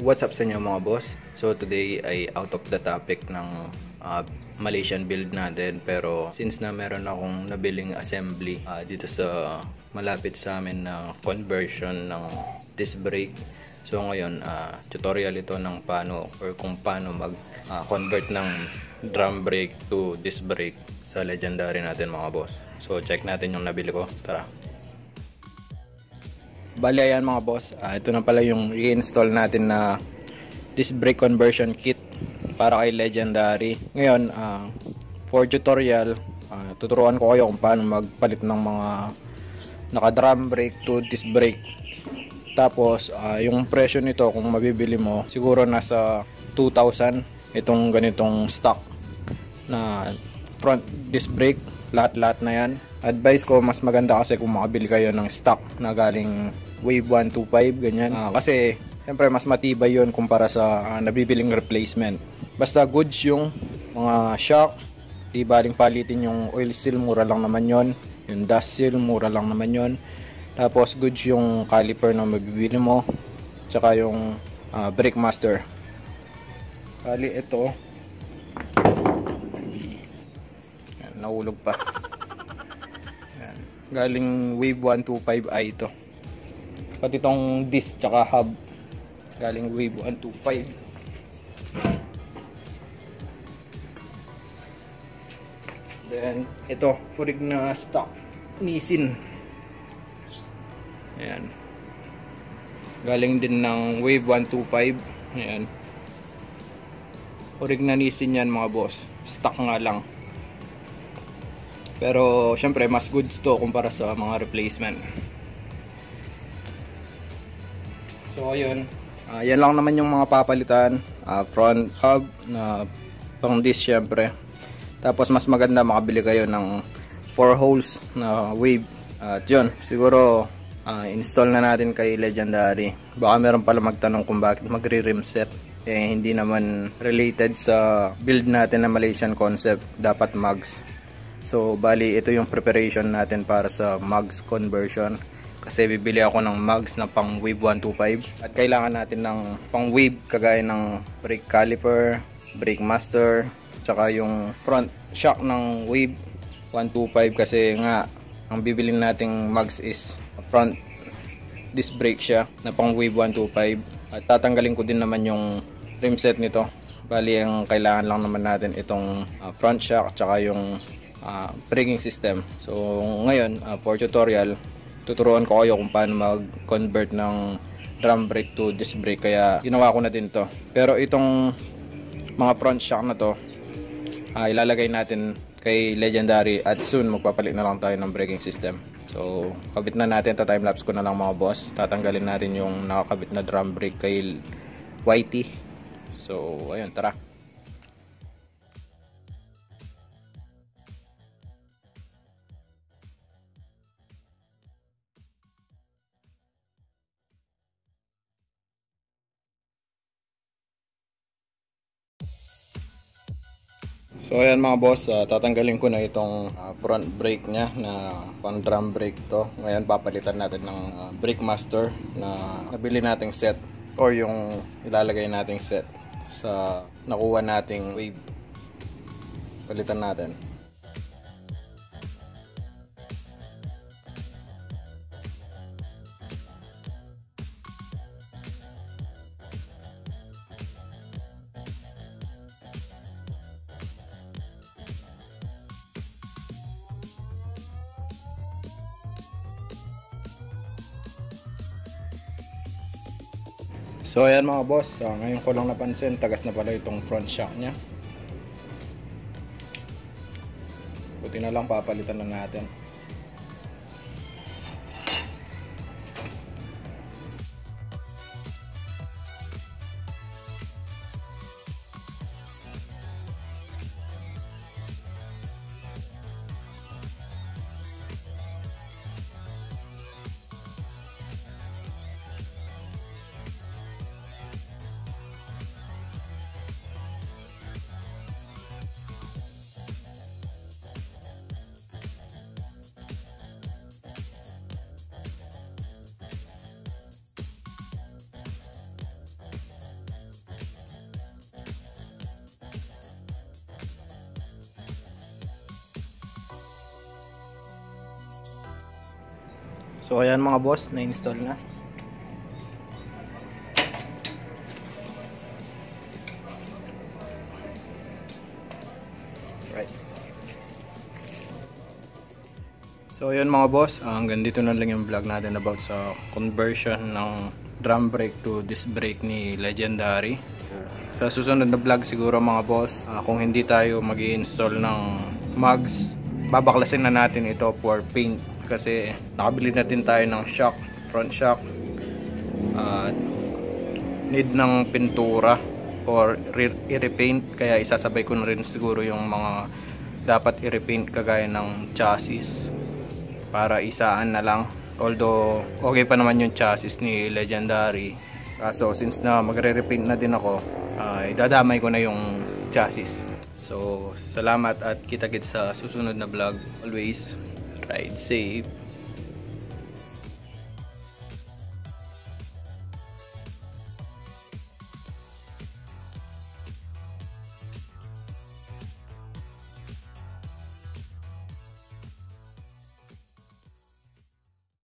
What's up sa inyo mga boss? So today ay out of the topic ng Malaysian build natin, pero since na meron akong nabiling assembly dito sa malapit sa amin na conversion ng disc brake. So ngayon tutorial ito ng paano or kung paano mag convert ng drum brake to disc brake sa legendary natin mga boss. So check natin yung nabili ko. Tara. Bali ayan mga boss, ito na pala yung i-install natin na disc brake conversion kit para kay legendary. Ngayon for tutorial, tuturuan ko kayo kung paano magpalit ng mga naka drum brake to disc brake. Tapos yung presyo nito kung mabibili mo, siguro nasa 2,000 itong ganitong stock na front disc brake, lahat na yan. Advice ko, mas maganda kasi kung makabili kayo ng stock na galing Wave 125 ganyan, kasi siyempre mas matibay yon kumpara sa nabibiling replacement. Basta goods yung mga shock, di baling palitin yung oil seal, mura lang naman yon. Yung dust seal, mura lang naman yon. Tapos goods yung caliper na mabibili mo, tsaka yung brake master. Bali ito, yan, nahulog pa. Yan. Galing Wave 125i ito. Pati itong disc tsaka hub galing Wave 125. Then ito, furig na stock Nissin. Ayan, galing din ng Wave 125. Ayan, furig na Nissin yan mga boss. Stock nga lang, pero syempre mas goods to kumpara sa mga replacement. So ayun, yan lang naman yung mga papalitan. Front hub na pang disc syempre. Tapos mas maganda makabili kayo ng 4 holes na wave. At yun, siguro install na natin kay legendary. Baka meron pala magtanong kung bakit magre-rim set. Hindi naman related sa build natin na Malaysian concept, dapat mugs. So bali ito yung preparation natin para sa mugs conversion. Kasi bibili ako ng mugs na pang Wave 125 at kailangan natin ng pang wave kagaya ng brake caliper, brake master, tsaka yung front shock ng Wave 125, kasi nga ang bibilin nating mugs is front disc brake siya na pang Wave 125. At tatanggalin ko din naman yung rim set nito. Bali ang kailangan lang naman natin itong front shock tsaka yung braking system. So ngayon for tutorial, tuturuan ko kayo kung paano mag-convert ng drum brake to disc brake, kaya ginawa ko na din to. Pero itong mga front shock na to ilalagay natin kay legendary at soon magpapalit na lang tayo ng braking system. So kabit na natin, ta-timelapse ko na lang mga boss. Tatanggalin natin yung nakakabit na drum brake kay YT. So ayun, tara. So ayan mga boss, tatanggalin ko na itong front brake nya na pang drum brake to. Ngayon papalitan natin ng brake master na nabili nating set or yung ilalagay nating set sa nakuha nating wave. Palitan natin. So ayan mga boss, ngayon ko lang napansin, tagas na pala itong front shock nya. Buti na lang, papalitan na natin. So ayan mga boss, na-install na. Right. So ayan mga boss, hanggang dito na lang yung vlog natin about sa conversion ng drum brake to disc brake ni Legendary. Sa susunod na vlog siguro mga boss, kung hindi tayo mag-i-install ng mugs, babaklasin na natin ito for paint. Kasi nakabili na din tayo ng shock, front shock. Need ng pintura or i-repaint, kaya isasabay ko na rin siguro yung mga dapat i-repaint kagaya ng chassis para isaan na lang. Although okay pa naman yung chassis ni Legendary, so since na magre-repaint na din ako, idadamay ko na yung chassis. So salamat at kita-kits sa susunod na vlog. Always ride safe.